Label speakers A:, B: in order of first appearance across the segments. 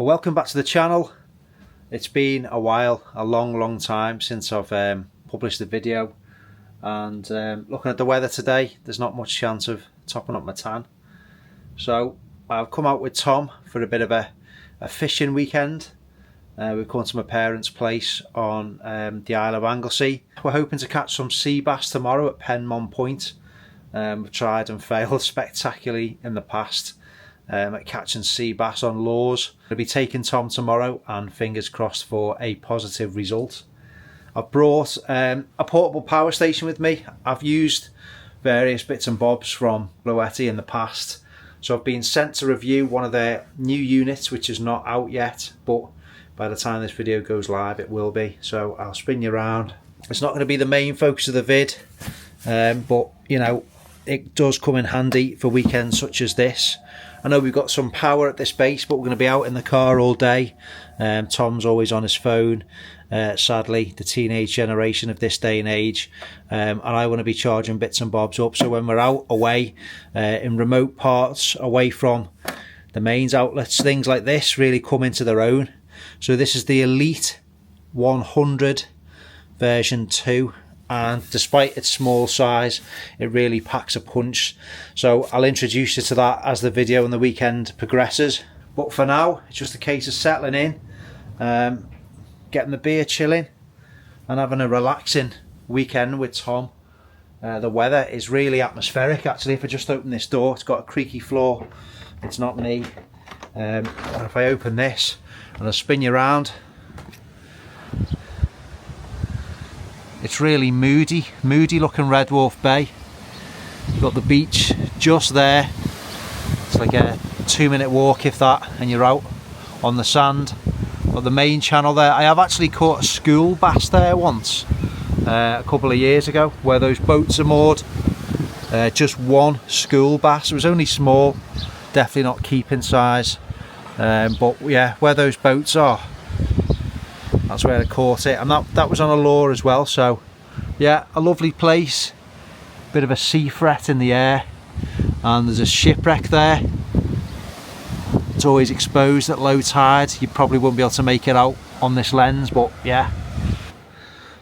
A: Well, welcome back to the channel. It's been a while, a long time since I've published a video, and looking at the weather today, there's not much chance of topping up my tan. So I've come out with Tom for a bit of a fishing weekend. We've come to my parents' place on the Isle of Anglesey. We're hoping to catch some sea bass tomorrow at Penmon Point. We've tried and failed spectacularly in the past at catching sea bass on lures. I'll be taking Tom tomorrow, and fingers crossed for a positive result. I've brought a portable power station with me. I've used various bits and bobs from Bluetti in the past, so I've been sent to review one of their new units, which is not out yet, but by the time this video goes live it will be, so I'll spin you around. It's not going to be the main focus of the vid, but you know, it does come in handy for weekends such as this. I know we've got some power at this base, but we're going to be out in the car all day. Tom's always on his phone, sadly, the teenage generation of this day and age, and I want to be charging bits and bobs up, so when we're out away in remote parts away from the mains outlets, things like this really come into their own. So this is the Elite 100 version 2, and despite its small size, it really packs a punch. So I'll introduce you to that as the video and the weekend progresses. But for now, it's just a case of settling in, getting the beer chilling, and having a relaxing weekend with Tom. The weather is really atmospheric. Actually, if I just open this door, it's got a creaky floor. It's not me. And if I open this and I spin you around, it's really moody looking Red Wharf Bay. You've got the beach just there. It's like a 2-minute walk if that, and you're out on the sand. Got the main channel there. I have actually caught a school bass there once, a couple of years ago, where those boats are moored. Just one school bass. It was only small, definitely not keeping size, but yeah, where those boats are, that's where I caught it, and that was on a lure as well. So yeah, a lovely place, bit of a sea threat in the air, and there's a shipwreck there. It's always exposed at low tide. You probably won't be able to make it out on this lens, but yeah.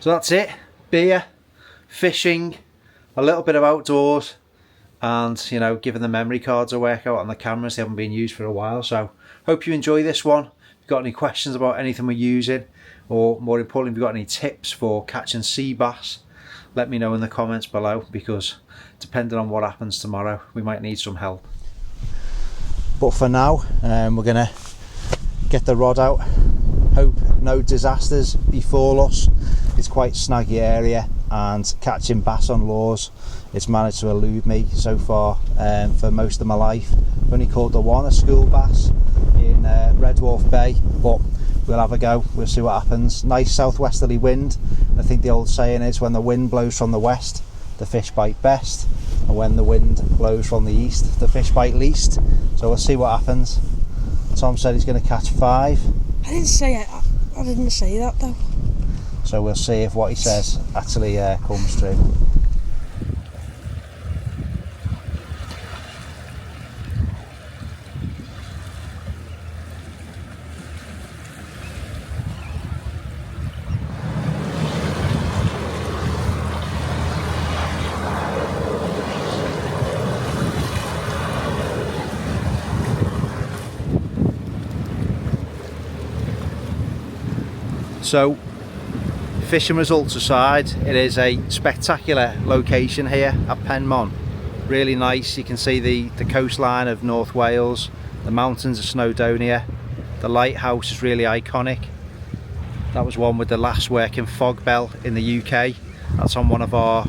A: So that's it, beer, fishing, a little bit of outdoors, and you know, giving the memory cards a workout on the cameras. They haven't been used for a while, so hope you enjoy this one. If you've got any questions about anything we're using, or more importantly, if you've got any tips for catching sea bass, let me know in the comments below, because depending on what happens tomorrow, we might need some help. But for now, we're gonna get the rod out. Hope no disasters befall us. It's quite snaggy area, and catching bass on lures, it's managed to elude me so far for most of my life. I've only caught the one, a school bass in Red Wharf Bay, but we'll have a go, we'll see what happens. Nice southwesterly wind. I think the old saying is, when the wind blows from the west, the fish bite best, and when the wind blows from the east, the fish bite least. So we'll see what happens. Tom said he's going to catch 5.
B: I didn't say it. I didn't say that though.
A: So we'll see if what he says actually comes true. So, fishing results aside, it is a spectacular location here at Penmon. Really nice. You can see the coastline of North Wales, the mountains of Snowdonia. The lighthouse is really iconic. That was one with the last working fog bell in the UK. That's on one of our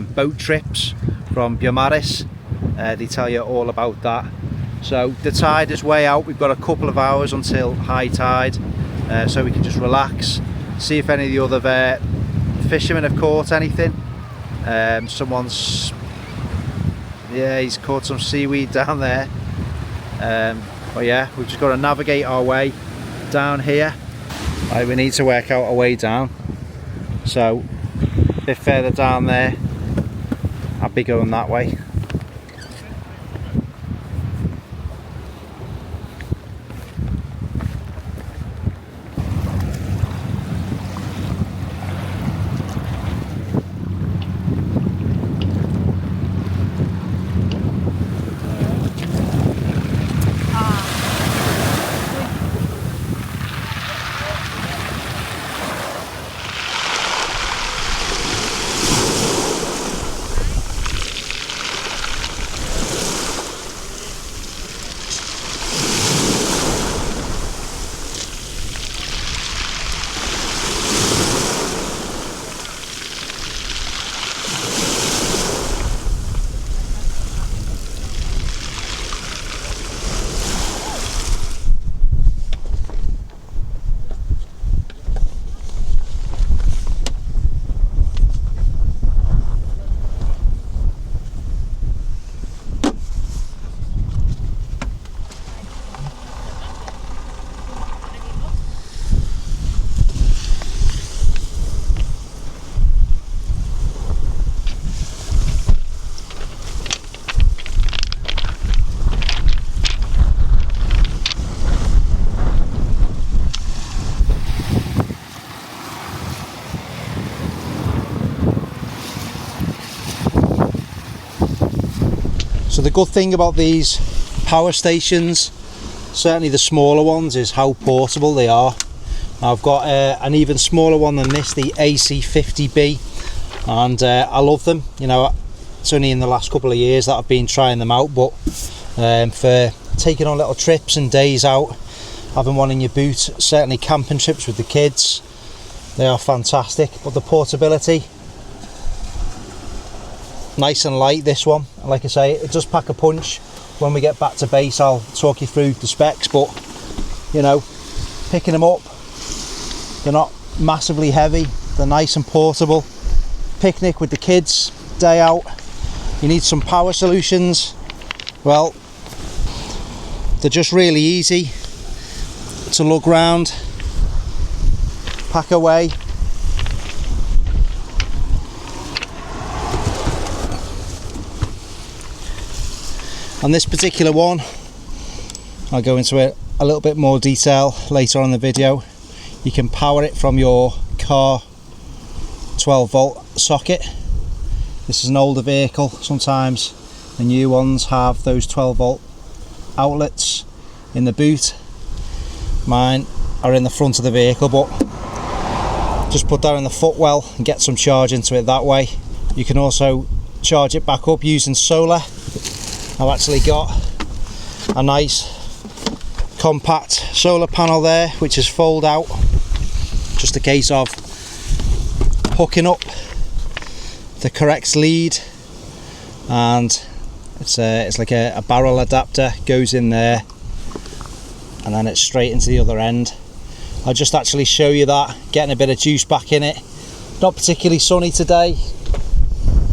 A: boat trips from Beaumaris. They tell you all about that. So the tide is way out. We've got a couple of hours until high tide. So we can just relax, see if any of the other fishermen have caught anything. He's caught some seaweed down there. But yeah, we've just got to navigate our way down here. Right, we need to work out a way down. So a bit further down there, I'll be going that way. So the good thing about these power stations, certainly the smaller ones, is how portable they are. Now I've got an even smaller one than this, the AC50B, and I love them. You know, it's only in the last couple of years that I've been trying them out, but for taking on little trips and days out, having one in your boot, certainly camping trips with the kids, they are fantastic. But the portability, nice and light, this one. Like I say, it does pack a punch. When we get back to base, I'll talk you through the specs, but you know, picking them up, they're not massively heavy, they're nice and portable. Picnic with the kids, day out, you need some power solutions, well, they're just really easy to lug round, pack away. On this particular one, I'll go into it a little bit more detail later on in the video. You can power it from your car 12 volt socket. This is an older vehicle, sometimes the new ones have those 12 volt outlets in the boot. Mine are in the front of the vehicle, but just put that in the footwell and get some charge into it that way. You can also charge it back up using solar. I've actually got a nice compact solar panel there, which is fold out. Just a case of hooking up the correct lead, and it's like a barrel adapter goes in there, and then it's straight into the other end. I'll just actually show you that, getting a bit of juice back in it. Not particularly sunny today,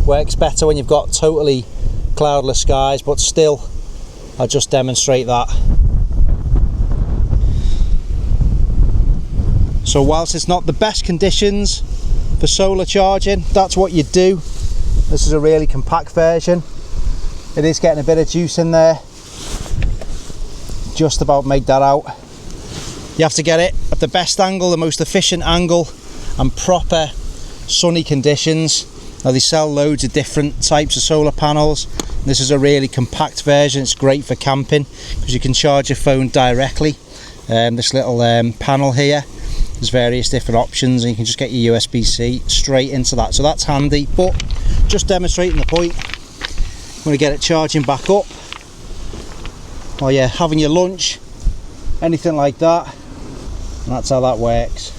A: works better when you've got totally cloudless skies, but still I'll just demonstrate that. So whilst it's not the best conditions for solar charging, that's what you do. This is a really compact version. It is getting a bit of juice in there, just about make that out. You have to get it at the best angle, the most efficient angle, and proper sunny conditions. Now they sell loads of different types of solar panels. This is a really compact version. It's great for camping because you can charge your phone directly. This little panel here, there's various different options, and you can just get your USB-C straight into that, so that's handy. But just demonstrating the point, I'm going to get it charging back up while you're having your lunch, anything like that, and that's how that works.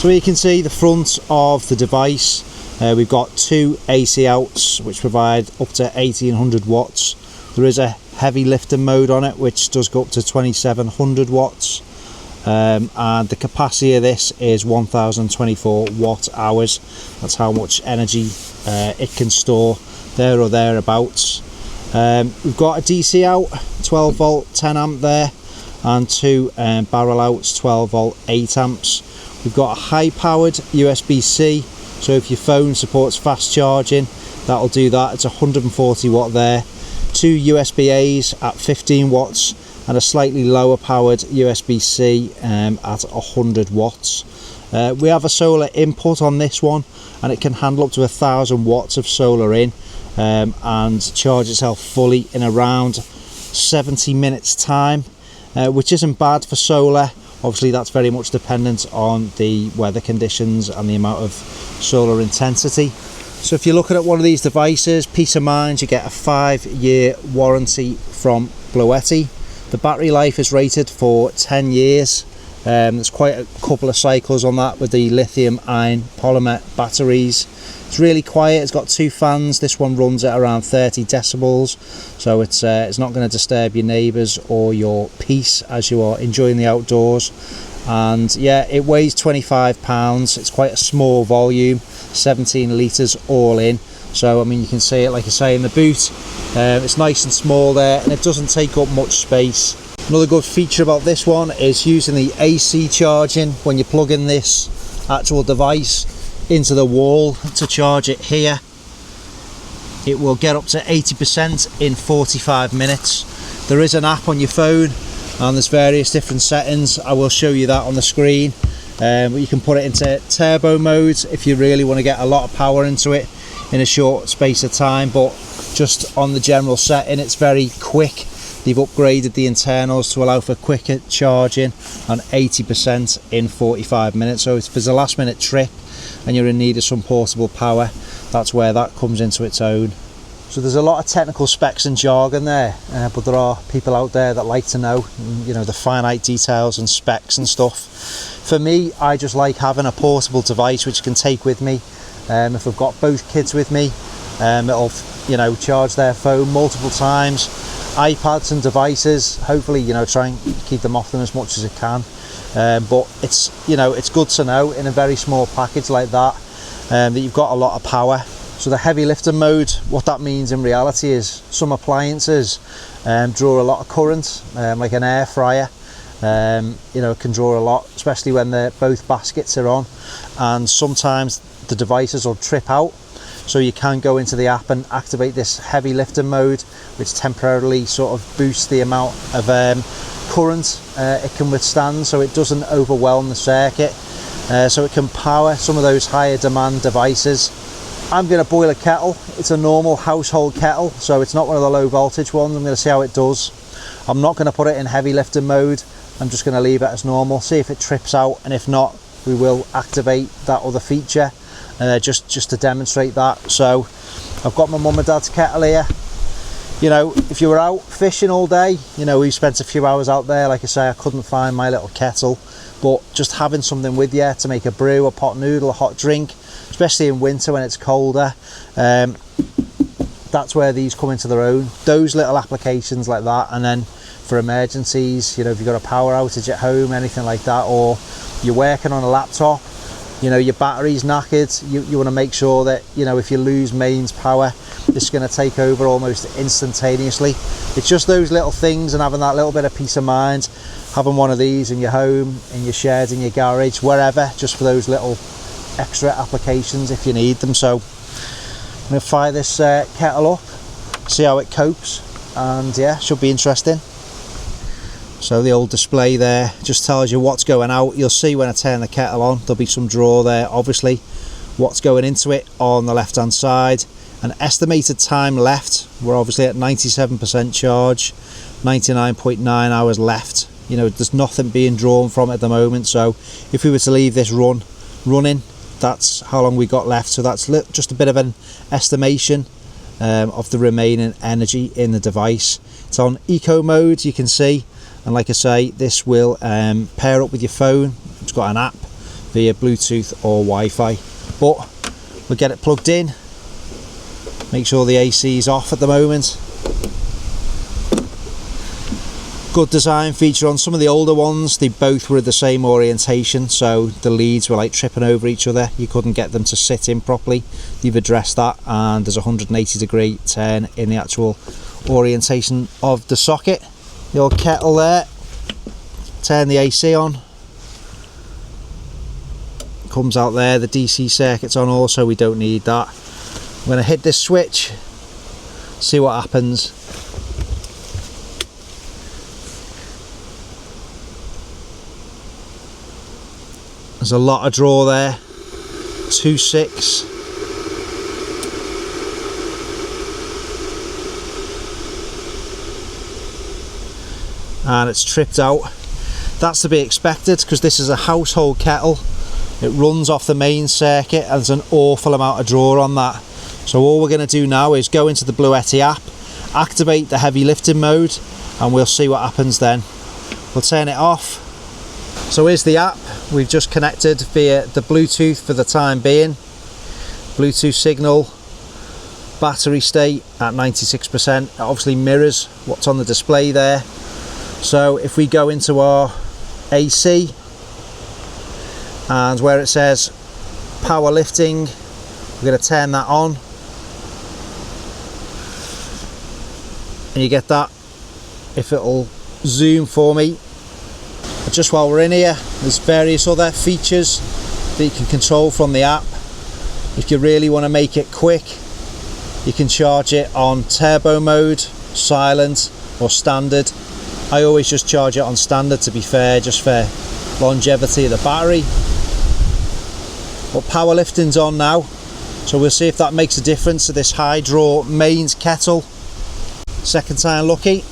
A: So here you can see the front of the device. We've got two AC outs which provide up to 1800 watts. There is a heavy lifting mode on it which does go up to 2700 watts, and the capacity of this is 1024 watt hours. That's how much energy it can store, there or thereabouts. We've got a DC out, 12 volt 10 amp there, and two barrel outs, 12 volt 8 amps. We've got a high powered USB-C, so if your phone supports fast charging, that'll do that. It's 140 watt there. Two USB-A's at 15 watts and a slightly lower powered USB-C at 100 watts. We have a solar input on this one, and it can handle up to 1000 watts of solar in, and charge itself fully in around 70 minutes time, which isn't bad for solar. Obviously that's very much dependent on the weather conditions and the amount of solar intensity. So if you're looking at one of these devices, peace of mind, you get a 5-year warranty from Bluetti. The battery life is rated for 10 years. There's quite a couple of cycles on that with the lithium ion polymer batteries. It's really quiet. It's got two fans. This one runs at around 30 decibels, so it's not going to disturb your neighbours or your peace as you are enjoying the outdoors. And yeah, it weighs 25 pounds. It's quite a small volume, 17 litres all in. So I mean, you can see it, like I say, in the boot. It's nice and small there, and it doesn't take up much space. Another good feature about this one is using the AC charging. When you plug in this actual device into the wall to charge it here, it will get up to 80% in 45 minutes. There is an app on your phone, and there's various different settings. I will show you that on the screen. But you can put it into turbo mode if you really want to get a lot of power into it in a short space of time. But just on the general setting, it's very quick. They've upgraded the internals to allow for quicker charging on 80% in 45 minutes. So if there's a last minute trip and you're in need of some portable power, that's where that comes into its own. So there's a lot of technical specs and jargon there, but there are people out there that like to know, you know, the finite details and specs and stuff. For me, I just like having a portable device which I can take with me. If I've got both kids with me, it'll, you know, charge their phone multiple times. iPads and devices, hopefully, you know, try and keep them off them as much as I can. But it's, you know, it's good to know in a very small package like that, that you've got a lot of power. So the heavy lifting mode, what that means in reality is some appliances draw a lot of current, like an air fryer. You know, can draw a lot, especially when both baskets are on, and sometimes the devices will trip out. So you can go into the app and activate this heavy lifting mode, which temporarily sort of boosts the amount of current it can withstand, so it doesn't overwhelm the circuit. So it can power some of those higher demand devices. I'm going to boil a kettle. It's a normal household kettle, so it's not one of the low voltage ones. I'm going to see how it does. I'm not going to put it in heavy lifting mode. I'm just going to leave it as normal, see if it trips out, and if not, we will activate that other feature. Just to demonstrate that. So I've got my mum and dad's kettle here. You know, if you were out fishing all day, you know, we spent a few hours out there. Like I say, I couldn't find my little kettle, but just having something with you to make a brew, a pot noodle, a hot drink, especially in winter when it's colder, that's where these come into their own. Those little applications like that. And then for emergencies, you know, if you've got a power outage at home, anything like that, or you're working on a laptop, you know, your battery's knackered, you want to make sure that, you know, if you lose mains power, it's going to take over almost instantaneously. It's just those little things, and having that little bit of peace of mind, having one of these in your home, in your shed, in your garage, wherever, just for those little extra applications if you need them. So I'm going to fire this kettle up, see how it copes, and yeah, should be interesting. So the old display there just tells you what's going out. You'll see when I turn the kettle on, there'll be some draw there, obviously, what's going into it on the left hand side. An estimated time left, we're obviously at 97% charge, 99.9 hours left. You know, there's nothing being drawn from it at the moment, so if we were to leave this running, that's how long we got left. So that's just a bit of an estimation of the remaining energy in the device. It's on eco mode, you can see. And like I say, this will pair up with your phone. It's got an app via Bluetooth or Wi-Fi. But we'll get it plugged in. Make sure the AC is off at the moment. Good design feature on some of the older ones. They both were the same orientation, so the leads were like tripping over each other. You couldn't get them to sit in properly. They've addressed that, and there's a 180-degree turn in the actual orientation of the socket. The old kettle there, turn the AC on, comes out there, the DC circuit's on also, we don't need that. I'm going to hit this switch, see what happens. There's a lot of draw there, 2.6. And it's tripped out. That's to be expected because this is a household kettle. It runs off the main circuit and there's an awful amount of draw on that. So all we're going to do now is go into the Bluetti app, activate the heavy lifting mode, and we'll see what happens then. We'll turn it off. So here's the app. We've just connected via the Bluetooth for the time being. Bluetooth signal, battery state at 96%. It obviously mirrors what's on the display there. So if we go into our AC, and where it says power lifting, we're going to turn that on, and you get that. If it'll zoom for me. But just while we're in here, there's various other features that you can control from the app. If you really want to make it quick, you can charge it on turbo mode, silent, or standard. I always just charge it on standard, to be fair, just for longevity of the battery. But powerlifting's on now, So we'll see if that makes a difference to this hydro mains kettle. Second time lucky.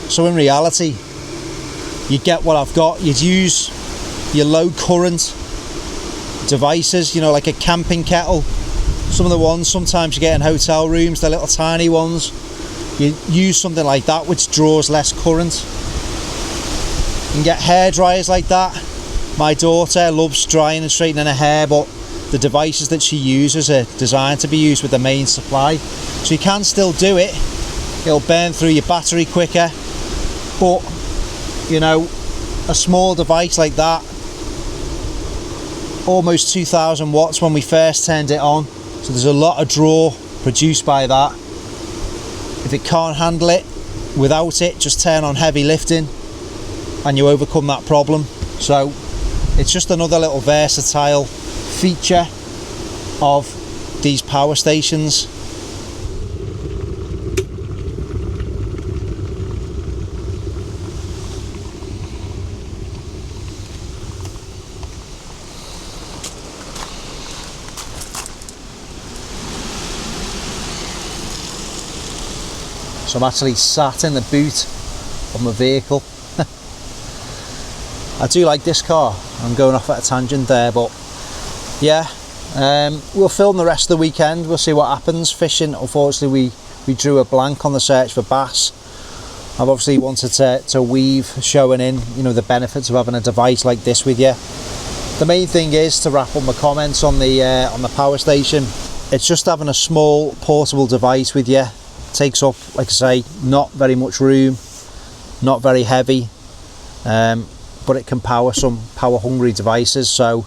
A: So in reality, you'd get what I've got. You'd use your low current devices, you know, like a camping kettle. Some of the ones sometimes you get in hotel rooms, they're little tiny ones. You use something like that which draws less current. You can get hair dryers like that. My daughter loves drying and straightening her hair, but the devices that she uses are designed to be used with the main supply. So you can still do it. It'll burn through your battery quicker. But, you know, a small device like that, almost 2000 watts when we first turned it on. So there's a lot of draw produced by that. If it can't handle it, without it, just turn on heavy lifting and you overcome that problem. So it's just another little versatile feature of these power stations. So I'm actually sat in the boot of my vehicle. I do like this car. I'm going off at a tangent there, but yeah, we'll film the rest of the weekend. We'll see what happens. Fishing, unfortunately, we drew a blank on the search for bass. I've obviously wanted to weave showing in, you know, the benefits of having a device like this with you. The main thing is, to wrap up my comments on the power station, it's just having a small portable device with you. Takes up, like I say, not very much room, not very heavy, but it can power some power hungry devices. So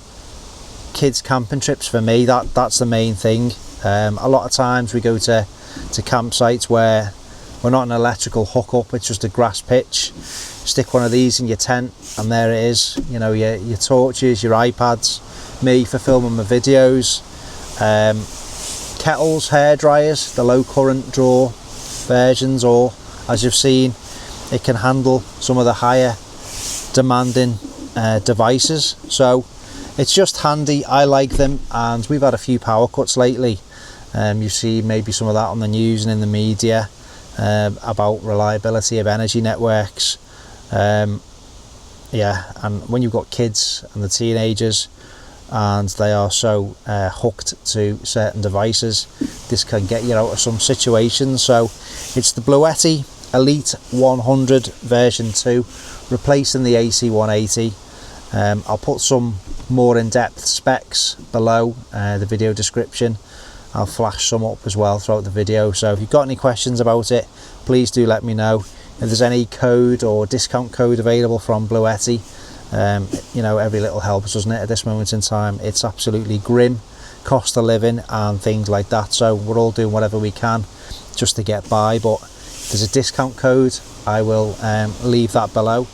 A: kids camping trips, for me, that's the main thing. A lot of times we go to campsites where we're not an electrical hookup, it's just a grass pitch. Stick one of these in your tent and there it is, you know, your torches, your iPads, me for filming my videos. Kettles, hair dryers, the low current draw versions, or as you've seen, it can handle some of the higher demanding devices. So it's just handy. I like them, and we've had a few power cuts lately. You see maybe some of that on the news and in the media about reliability of energy networks. Yeah, and when you've got kids and the teenagers and they are so hooked to certain devices, this can get you out of some situations. So it's the Bluetti Elite 100 version 2, replacing the AC 180. I'll put some more in-depth specs below the video description. I'll flash some up as well throughout the video, so if you've got any questions about it, please do let me know. If there's any code or discount code available from Bluetti, you know, every little helps, doesn't it, at this moment in time? It's absolutely grim, cost of living and things like that, so we're all doing whatever we can just to get by. But if there's a discount code, I will leave that below.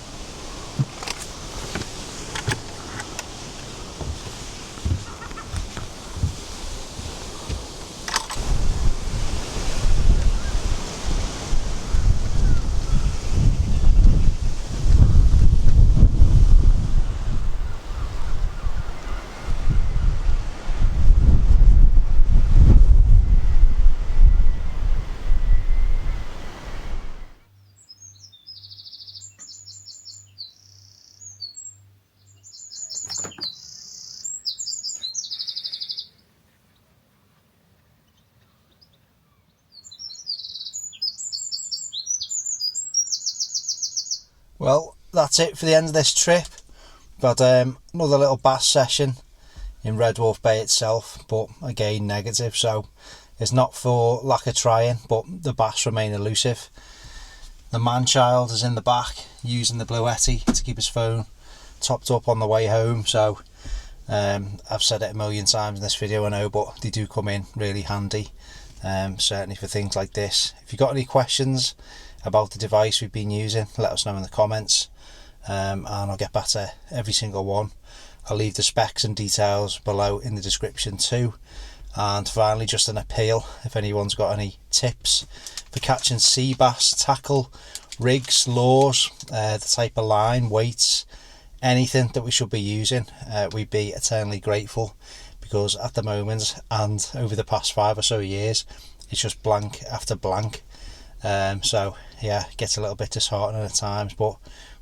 A: Well, that's it for the end of this trip. We've had another little bass session in Red Wharf Bay itself, but again negative, so it's not for lack of trying, but the bass remain elusive. The man-child is in the back using the Bluetti to keep his phone topped up on the way home, so I've said it a million times in this video, I know, but they do come in really handy, certainly for things like this. If you've got any questions about the device we've been using, let us know in the comments, and I'll get back to every single one. I'll leave the specs and details below in the description too, And finally, just an appeal, if anyone's got any tips for catching sea bass, tackle, rigs, lures, the type of line, weights, anything that we should be using, we'd be eternally grateful, because at the moment and over the past 5 or so years, it's just blank after blank. So yeah, it gets a little bit disheartening at times, but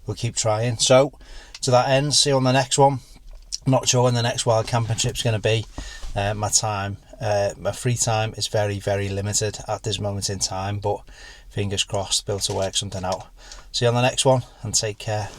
A: we'll keep trying. So to that end, see you on the next one. I'm not sure when the next wild camping trip's going to be. My free time is very, very limited at this moment in time, but fingers crossed, be able to work something out. See you on the next one, and take care.